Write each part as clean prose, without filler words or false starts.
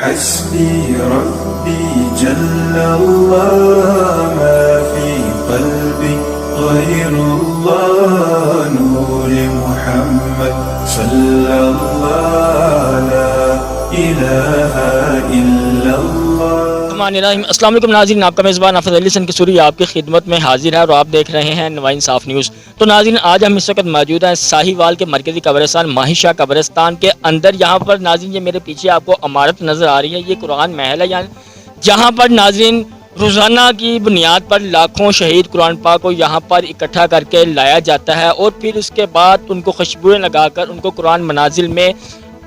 حسبي ربي جل الله ما في قلبي غير الله نور محمد صلى الله لا إله إلا الله. السلام علیکم ناظرین، آپ کا میزبان حافظ علی حسن کسوری آپ کی خدمت میں حاضر ہے اور آپ دیکھ رہے ہیں نواں انصاف نیوز. تو ناظرین، آج ہم اس وقت موجود ہیں ساہیوال کے مرکزی قبرستان ماہی شاہ قبرستان کے اندر. یہاں پر ناظرین یہ میرے پیچھے آپ کو عمارت نظر آ رہی ہے، یہ قرآن محل ہے جہاں پر ناظرین روزانہ کی بنیاد پر لاکھوں شہید قرآن پاک کو یہاں پر اکٹھا کر کے لایا جاتا ہے اور پھر اس کے بعد ان کو خوشبوئیں لگا کر ان کو قرآن منازل میں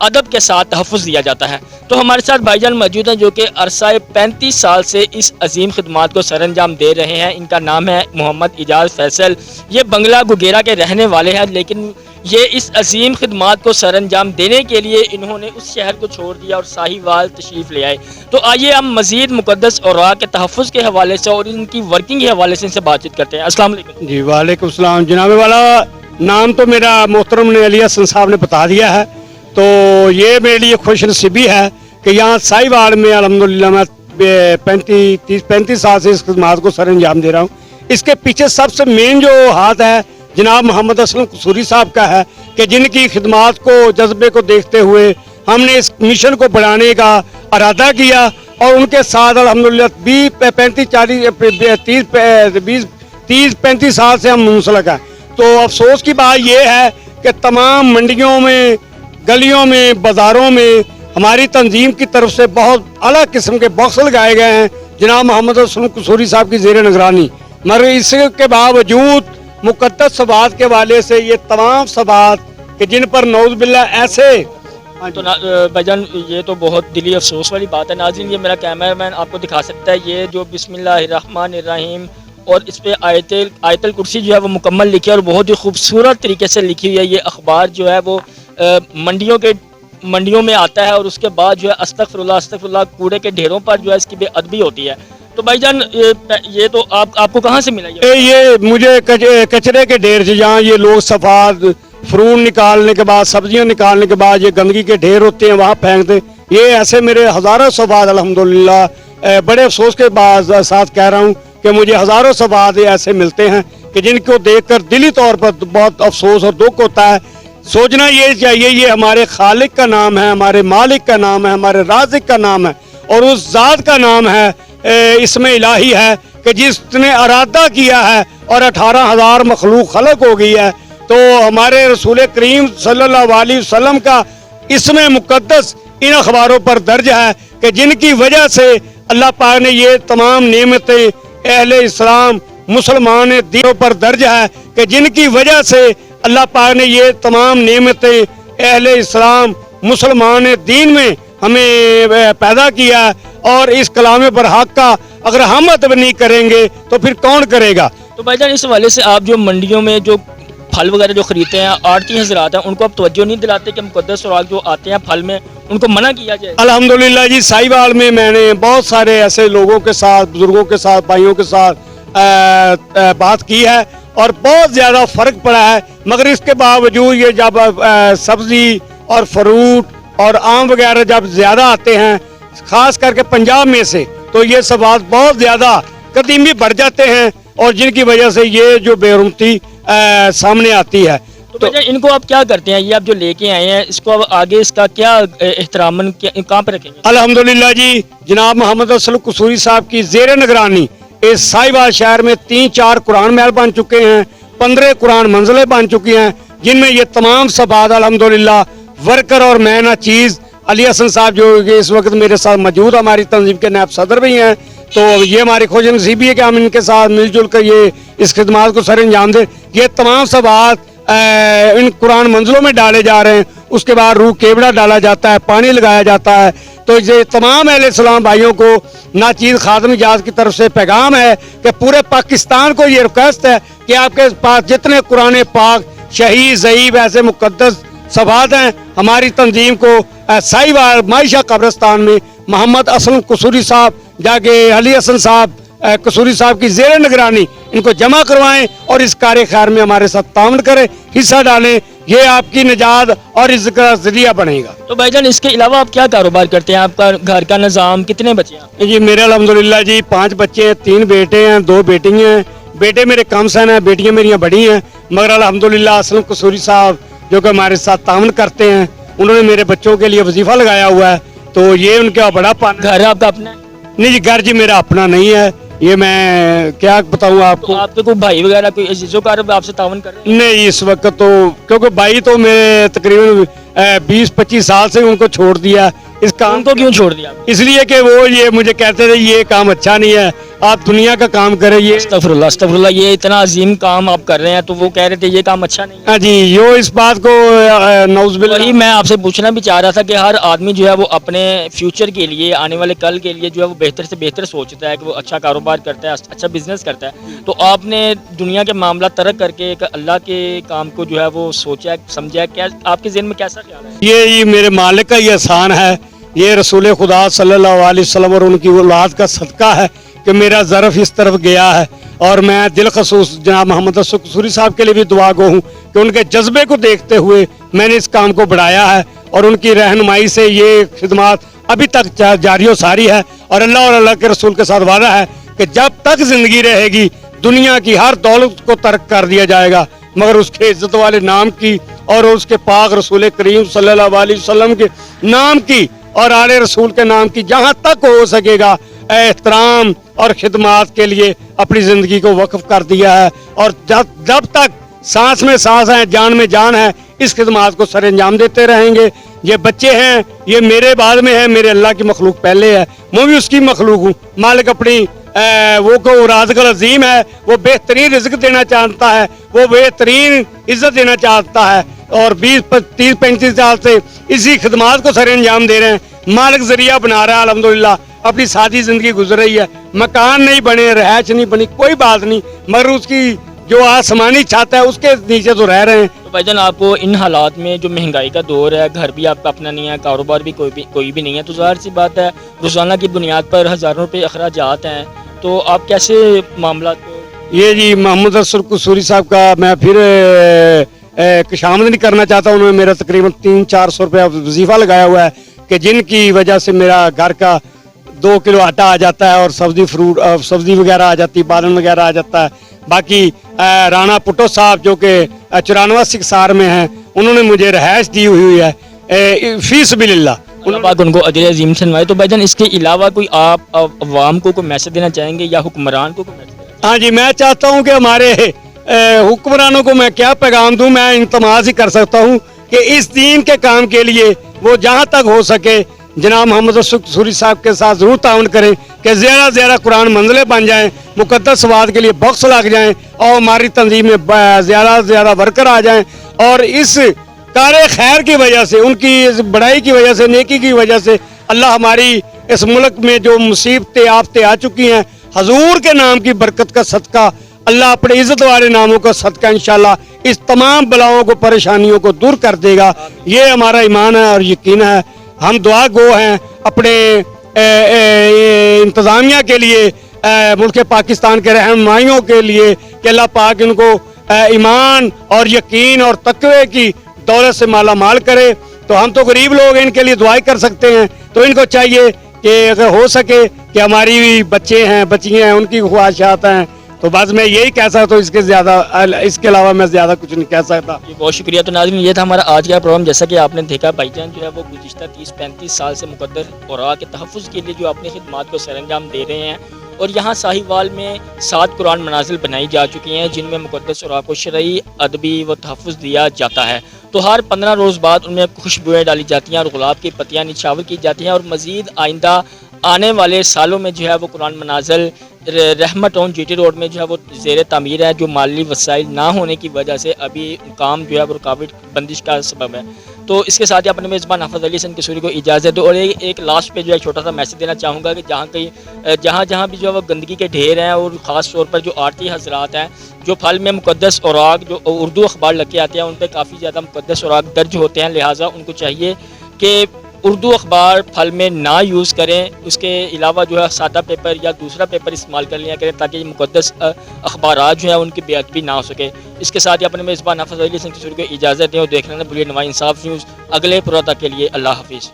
ادب کے ساتھ تحفظ دیا جاتا ہے. تو ہمارے ساتھ بھائی جان موجود ہیں جو کہ عرصہ 35 سال سے اس عظیم خدمات کو سر انجام دے رہے ہیں. ان کا نام ہے محمد اعجاز فیصل. یہ بنگلہ گگیرا کے رہنے والے ہیں، لیکن یہ اس عظیم خدمات کو سر انجام دینے کے لیے انہوں نے اس شہر کو چھوڑ دیا اور ساہیوال تشریف لے آئے. تو آئیے ہم مزید مقدس اوراق کے تحفظ کے حوالے سے اور ان کی ورکنگ کے حوالے سے ان سے بات چیت کرتے ہیں. السلام علیکم. جی وعلیکم السلام. جناب والا نام تو میرا محترم نے علی حسن صاحب نے بتا دیا ہے، تو یہ میرے لیے خوش نصیبی ہے کہ یہاں ساہیوال میں الحمدللہ میں 35 سال سے اس خدمات کو سر انجام دے رہا ہوں. اس کے پیچھے سب سے مین جو ہاتھ ہے جناب محمد اسلم قصوری صاحب کا ہے کہ جن کی خدمات کو جذبے کو دیکھتے ہوئے ہم نے اس مشن کو بڑھانے کا ارادہ کیا اور ان کے ساتھ الحمدللہ 30-35 سال سے ہم منسلک ہیں. تو افسوس کی بات یہ ہے کہ تمام منڈیوں میں، گلیوں میں، بازاروں میں ہماری تنظیم کی طرف سے بہت اعلیٰ قسم کے باکس لگائے گئے ہیں جناب محمد اسلم قصوری صاحب کی زیر نگرانی. مگر اس کے باوجود مقدس ثبات کے والے سے یہ تمام ثبات کہ جن پر نعوذ باللہ ایسے تو بھائی جان یہ تو بہت دلی افسوس والی بات ہے. ناظرین یہ میرا کیمرہ مین آپ کو دکھا سکتا ہے، یہ جو بسم اللہ الرحمن الرحیم اور اس پہ آیت الکرسی جو ہے وہ مکمل لکھی ہے اور بہت ہی خوبصورت طریقے سے لکھی ہوئی ہے. یہ اخبار جو ہے وہ منڈیوں میں آتا ہے اور اس کے بعد جو ہے استغفر اللہ کوڑے کے ڈھیروں پر جو ہے اس کی بے ادبی ہوتی ہے. تو بھائی جان یہ تو آپ کو کہاں سے ملا؟ یہ مجھے کچرے کے ڈھیر سے، جہاں یہ لوگ صفات فروٹ نکالنے کے بعد، سبزیاں نکالنے کے بعد یہ گندگی کے ڈھیر ہوتے ہیں وہاں پھینکتے ہیں. یہ ایسے میرے ہزاروں صفات الحمدللہ بڑے افسوس کے بعد ساتھ کہہ رہا ہوں کہ مجھے ہزاروں صفات ایسے ملتے ہیں کہ جن کو دیکھ کر دلی طور پر بہت افسوس اور دکھ ہوتا ہے. سوچنا یہ چاہیے یہ ہمارے خالق کا نام ہے، ہمارے مالک کا نام ہے، ہمارے رازق کا نام ہے اور اس ذات کا نام ہے اسم الہی ہے کہ جس نے ارادہ کیا ہے اور 18,000 مخلوق خلق ہو گئی ہے. تو ہمارے رسول کریم صلی اللہ علیہ وسلم کا اسم مقدس ان اخباروں پر درج ہے کہ جن کی وجہ سے اللہ پاک نے یہ تمام نعمتیں اہل اسلام مسلمان دینوں پر درج ہے کہ جن کی وجہ سے اللہ پاک نے یہ تمام نعمتیں اہل اسلام مسلمان دین میں ہمیں پیدا کیا ہے. اور اس کلام پر حق کا اگر ہم ادب نہیں کریں گے تو پھر کون کرے گا؟ تو بھائی جان اس حوالے سے آپ جو منڈیوں میں جو پھل وغیرہ جو خریدتے ہیں آڑتی حضرات ہیں ان کو آپ توجہ نہیں دلاتے کہ مقدس اوراق جو آتے ہیں پھل میں ان کو منع کیا جائے؟ الحمدللہ جی ساہیوال میں میں نے بہت سارے ایسے لوگوں کے ساتھ، بزرگوں کے ساتھ، بھائیوں کے ساتھ بات کی ہے اور بہت زیادہ فرق پڑا ہے. مگر اس کے باوجود یہ جب سبزی اور فروٹ اور آم وغیرہ جب زیادہ آتے ہیں خاص کر کے پنجاب میں سے، تو یہ صفات بہت زیادہ قدیمی بڑھ جاتے ہیں اور جن کی وجہ سے یہ جو بے حرمتی سامنے آتی ہے. تو ان کو آپ کیا کرتے ہیں؟ یہ آپ جو لے کے آئے ہیں اس کو اب آگے اس کا کیا احترام کہاں پہ رکھیں گے؟ الحمدللہ جی جناب محمد اسلم قصوری صاحب کی زیر نگرانی اس ساہیوال شہر میں 3-4 قرآن محل بن چکے ہیں، 15 قرآن منزلیں بن چکی ہیں جن میں یہ تمام صفات الحمدللہ ورکر اور میں نہ چیز علی حسن صاحب جو اس وقت میرے ساتھ موجود ہماری تنظیم کے نائب صدر بھی ہیں. تو یہ ہماری خوش نصیبی ہے کہ ہم ان کے ساتھ مل جل کر یہ اس خدمات کو سر انجام دیں. یہ تمام صفات ان قرآن منزلوں میں ڈالے جا رہے ہیں. اس کے بعد روح کیوڑا ڈالا جاتا ہے، پانی لگایا جاتا ہے. تو یہ تمام اہل اسلام بھائیوں کو ناچیز خادم اعجاز کی طرف سے پیغام ہے کہ پورے پاکستان کو یہ ریکویسٹ ہے کہ آپ کے پاس جتنے قرآن پاک شہید ضعیف ایسے مقدس صفات ہیں ہماری تنظیم کو ساہیوال ماہی شاہ قبرستان میں محمد اسلم قصوری صاحب جا کے علی حسن صاحب قصوری صاحب کی زیر نگرانی ان کو جمع کروائیں اور اس کار خیر میں ہمارے ساتھ تعاون کریں، حصہ ڈالیں. یہ آپ کی نجات اور عزت کا ذریعہ بنے گا. تو بھائی جان اس کے علاوہ آپ کیا کاروبار کرتے ہیں؟ آپ کا گھر کا نظام، کتنے بچے ہیں؟ جی میرے الحمدللہ جی 5 بچے ہیں، 3 بیٹے ہیں، 2 بیٹیاں ہیں. بیٹے میرے کم سن ہیں، بیٹیاں میری بڑی ہیں، مگر الحمدللہ اسلم قصوری صاحب جو کہ ہمارے ساتھ تعاون کرتے ہیں، انہوں نے میرے بچوں کے لیے وظیفہ لگایا ہوا ہے، تو یہ ان کا بڑا پان. گھر آپ کا اپنا ہے؟ نہیں جی گھر جی میرا اپنا نہیں ہے، یہ میں کیا بتاؤں آپ تو کو. آپ کے کوئی بھائی وغیرہ کوئی عزیزوں کا آپ سے تعاون کر رہے ہیں؟ نہیں اس وقت تو کیونکہ بھائی تو میں تقریباً 20-25 سال سے ان کو چھوڑ دیا اس ان کام کو کیوں چھوڑ دیا آپ؟ اس لیے کہ وہ یہ مجھے کہتے تھے یہ کام اچھا نہیں ہے، آپ دنیا کا کام کریں. یہ استغفر اللہ استغفر اللہ، یہ اتنا عظیم کام آپ کر رہے ہیں تو وہ کہہ رہے تھے یہ کام اچھا نہیں ہے. ہاں جی یہ اس بات کو نعوذ وہی باللہ. میں آپ سے پوچھنا بھی چاہ رہا تھا کہ ہر آدمی جو ہے وہ اپنے فیوچر کے لیے، آنے والے کل کے لیے جو ہے وہ بہتر سے بہتر سوچتا ہے کہ وہ اچھا کاروبار کرتا ہے، اچھا بزنس کرتا ہے. تو آپ نے دنیا کے معاملات ترک کر کے ایک اللہ کے کام کو جو ہے وہ سوچا سمجھا، کیا آپ کے ذہن میں کیسا خیال ہے؟ یہ میرے مالک کا یہ احسان ہے، یہ رسول خدا صلی اللہ علیہ وسلم اور ان کی اولاد کا صدقہ ہے کہ میرا ظرف اس طرف گیا ہے. اور میں دل خصوص جناب محمد اشرف قصوری صاحب کے لیے بھی دعا گو ہوں کہ ان کے جذبے کو دیکھتے ہوئے میں نے اس کام کو بڑھایا ہے، اور ان کی رہنمائی سے یہ خدمات ابھی تک جاری و ساری ہے. اور اللہ کے رسول کے ساتھ وعدہ ہے کہ جب تک زندگی رہے گی دنیا کی ہر دولت کو ترک کر دیا جائے گا، مگر اس کے عزت والے نام کی اور اس کے پاک رسول کریم صلی اللہ علیہ وسلم کے نام کی اور آل رسول کے نام کی جہاں تک ہو سکے گا احترام اور خدمات کے لیے اپنی زندگی کو وقف کر دیا ہے. اور جب تک سانس میں سانس ہے، جان میں جان ہے، اس خدمات کو سر انجام دیتے رہیں گے. یہ بچے ہیں یہ میرے بعد میں ہیں، میرے اللہ کی مخلوق پہلے ہے، میں بھی اس کی مخلوق ہوں. مالک اپنی وہ کو رازق العظیم ہے، وہ بہترین رزق دینا چاہتا ہے، وہ بہترین عزت دینا چاہتا ہے. اور 20-30-35 سال سے اسی خدمات کو سر انجام دے رہے ہیں. مالک ذریعہ بنا رہا ہے، الحمدللہ اپنی سادی زندگی گزر رہی ہے. مکان نہیں بنے، رہائش نہیں بنی، کوئی بات نہیں، مگر اس کی جو آسمانی چھت ہے اس کے نیچے تو رہ رہے ہیں. تو بھائی جان آپ کو ان حالات میں جو مہنگائی کا دور ہے، گھر بھی آپ کا اپنا نہیں ہے، کاروبار بھی کوئی بھی نہیں ہے، تو ظاہر سی بات ہے روزانہ کی بنیاد پر ہزاروں روپے اخراجات ہیں، تو آپ کیسے معاملات کو؟ یہ جی محمد اشرف قصوری صاحب کا میں پھر کشامد نہیں کرنا چاہتا ہوں. انہوں نے میرا تقریباً 300-400 روپیہ وظیفہ لگایا ہوا ہے کہ جن کی وجہ سے میرا گھر کا 2 کلو آٹا آ جاتا ہے اور سبزی وغیرہ آ جاتی ہے، بالن وغیرہ آ جاتا ہے. باقی رانا پٹو صاحب جو کہ 94 سکسار میں ہیں، انہوں نے مجھے رہائش دی ہوئی ہے فی سبیل اللہ. اللہ پاک ان کو اجر عظیم سے نوائے. تو بھائی جان اس کے علاوہ کوئی آپ عوام کو کوئی میسج دینا چاہیں گے یا حکمران کو کوئی میسج دینا چاہیں گے؟ ہاں جی میں چاہتا ہوں کہ ہمارے حکمرانوں کو میں کیا پیغام دوں، میں التماس ہی کر سکتا ہوں کہ اس دین کے کام کے لیے وہ جہاں تک ہو سکے جناب محمد اشرف قصوری صاحب کے ساتھ ضرور تعاون کریں کہ زیادہ زیادہ قرآن منزلیں بن جائیں، مقدس سواد کے لیے باکس لگ جائیں اور ہماری تنظیم میں زیادہ سے زیادہ ورکر آ جائیں. اور اس کار خیر کی وجہ سے، ان کی اس بڑائی کی وجہ سے، نیکی کی وجہ سے اللہ ہماری اس ملک میں جو مصیبتیں آفتیں آ چکی ہیں، حضور کے نام کی برکت کا صدقہ اللہ اپنے عزت والے ناموں کا صدقہ انشاءاللہ اس تمام بلاؤں کو پریشانیوں کو دور کر دے گا. یہ ہمارا ایمان ہے اور یقین ہے. ہم دعا گو ہیں اپنے انتظامیہ کے لیے، ملک پاکستان کے رہنمائیوں کے لیے کہ اللہ پاک ان کو ایمان اور یقین اور تقوی کی دولت سے مالا مال کرے. تو ہم تو غریب لوگ ہیں، ان کے لیے دعائیں کر سکتے ہیں. تو ان کو چاہیے کہ اگر ہو سکے کہ ہماری بھی بچے ہیں، بچیاں ہیں، ان کی خواہشات ہیں، تو بس میں یہی کہہ سکتا ہوں. اس کے علاوہ میں زیادہ کچھ نہیں کہہ سکتا. بہت شکریہ. تو ناظرین یہ تھا ہمارا آج کا پروگرام. جیسا کہ آپ نے دیکھا بھائی جان جو ہے وہ گزشتہ 30-35 سال سے مقدس اوراق کے تحفظ کے لیے جو اپنی خدمات کو سر انجام دے رہے ہیں. اور یہاں ساہیوال میں 7 قرآن منازل بنائی جا چکی ہیں جن میں مقدس اوراق کو شرعی، ادبی و تحفظ دیا جاتا ہے. تو ہر 15 روز بعد ان میں خوشبوئیں ڈالی جاتی ہیں اور گلاب کی پتیاں نچھاور کی جاتی ہیں. اور مزید آئندہ آنے والے سالوں میں جو ہے وہ قرآن منازل رحمت ٹاؤن جی ٹی روڈ میں جو ہے وہ زیر تعمیر ہے، جو مالی وسائل نہ ہونے کی وجہ سے ابھی کام جو ہے وہ رکاوٹ بندش کا سبب ہے. تو اس کے ساتھ ہی اپنے میزبان حافظ علی حسن قصوری کو اجازت دو. اور ایک لاسٹ پہ جو ہے چھوٹا سا میسج دینا چاہوں گا کہ جہاں بھی جو ہے وہ گندگی کے ڈھیر ہیں، اور خاص طور پر جو آرتی حضرات ہیں جو پھل میں مقدس اوراق جو اردو اخبار لگ کے آتے ہیں ان پہ کافی زیادہ مقدس اوراق درج ہوتے ہیں، لہٰذا ان کو چاہیے کہ اردو اخبار پھل میں نہ یوز کریں، اس کے علاوہ جو ہے سادہ پیپر یا دوسرا پیپر استعمال کر لیا کریں تاکہ یہ مقدس اخبارات جو ہیں ان کی بے ادبی نہ ہو سکے۔ اس کے ساتھ ہی اپنے میزبان نافذ علی حسن کسوری کو اجازت دیں اور دیکھنا نہ بھولئے نوائی انصاف نیوز۔ اگلے پروگرام کے لیے اللہ حافظ۔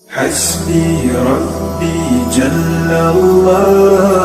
حسبي ربي جل الله